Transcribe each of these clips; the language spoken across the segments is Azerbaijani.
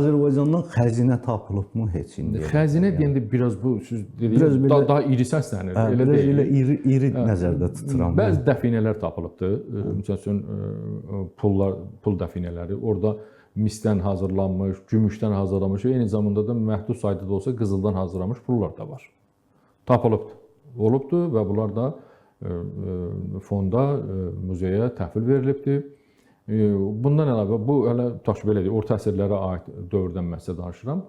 Azərbaycandan xəzinə tapılıbmı heç indi? Xəzinə deyəndə biraz bu siz Biraz dediyiniz belə- daha iri səslənir. Elə Elə elə deyil. iri nəzərdə tuturam. Bəzi dəfinələr tapılıbdır. Məsəl üçün pul dəfinələri. Orada misdən hazırlanmış, gümüşdən hazırlanmış, eyni zamanda da məhdud sayda da olsa qızıldan hazırlanmış pullar da var. Tapılıbdır. Olubdur və bunlar da fonda, muzeyə təhvil verilibdir. Bundan əlavə bu hələ tutaq ki, belə deyək, orta əsrlərə aid dövrdən məhsə danışıram.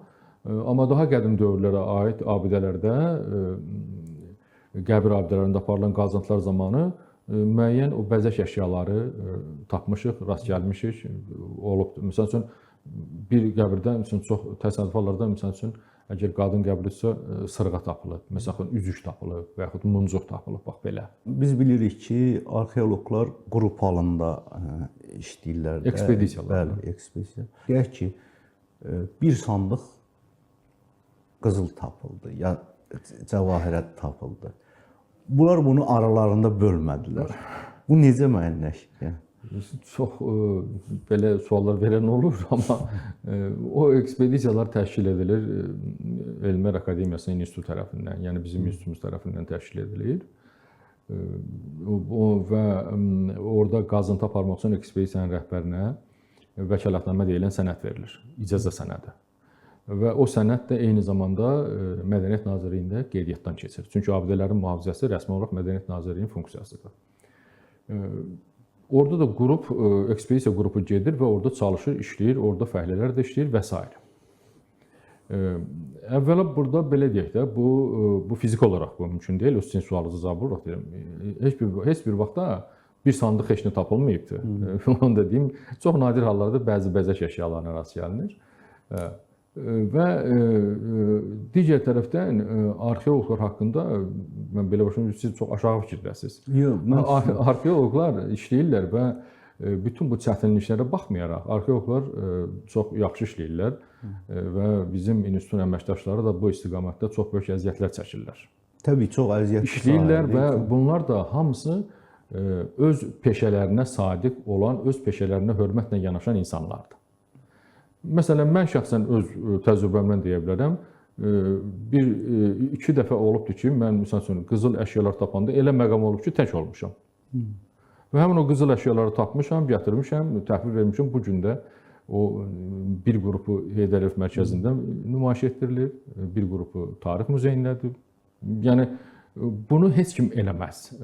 Amma daha qədim dövrlərə aid abidələrdə, qəbir abidələrində aparılan qazıntılar zamanı müəyyən o bəzək əşyaları tapmışıq, rast gəlmişik, olubdur. Məsəl üçün bir qəbirdə çox təsadüfi hallarda məsəl üçün əgər qadın qəbridirsə sırğa tapılıb, məsələn üzük tapılıb və yaxud muncuq tapılıb, bax belə. Biz bilirik ki, arxeoloqlar qrup halında işləyirlər. Ekspedisiyalar. Bəli, ekspedisiya. Deyək ki, bir sandıq qızıl tapıldı, ya cəvahirət tapıldı. Bunlar bunu aralarında bölmədilər. Bu necə müəyyənləşir? Çox belə suallar verən olur, amma o ekspedisiyalar təşkil edilir Elmlər Akademiyasının institutu tərəfindən, yəni bizim institutumuz tərəfindən təşkil edilir. Və orada qazıntı aparmaq üçün ekspedisiyanın rəhbərinə vəkalatnamə deyilən sənəd verilir, icazə sənədi. Və o sənəd də eyni zamanda Mədəniyyət Nazirliyində qeydiyyatdan keçir. Çünki abidələrin mühafizəsi rəsmi olaraq Mədəniyyət Nazirliyinin funksiyasıdır. Orada da ekspedisiya qrupu gedir və orada çalışır, işləyir, orada fəhlələr də işləyir və s. Əvvəla burada belə deyək də, bu fiziki olaraq bu mümkün deyil. O sizin sualınızı cavab olaraq deyirəm. Heç bir vaxtda bir sandıq heç nə tapılmayıbdır. Onu da deyim, çox nadir hallarda bəzi bəzək əşyalarına rast gəlinir. Və digər tərəfdən arxeoloqlar haqqında mən belə başlayım, siz çox aşağı fikirdəsiniz. Arxeoloqlar işləyirlər və bütün bu çətinliklərə baxmayaraq arxeoloqlar çox yaxşı işləyirlər və bizim institutun əməkdaşları da bu istiqamətdə çox böyük əziyyətlər çəkirlər. Təbii çox əziyyətli işləyirlər və bunlar da hamısı öz peşələrinə sadiq olan, öz peşələrinə hörmətlə yanaşan insanlardır. Məsələn, mən şəxsən öz təcrübəmdən deyə bilərəm, iki dəfə olubdur ki, mən məsəl üçün qızıl əşyalar tapanda elə məqam olub ki, tək olmuşam. Və həmin o qızıl əşyaları tapmışam, gətirmişəm, təhvil vermişəm. Bu gün də o bir qrupu Heydər Əliyev mərkəzində nümayiş etdirilir, bir qrupu Tarix muzeyindədir. Yəni bunu heç kim eləməz.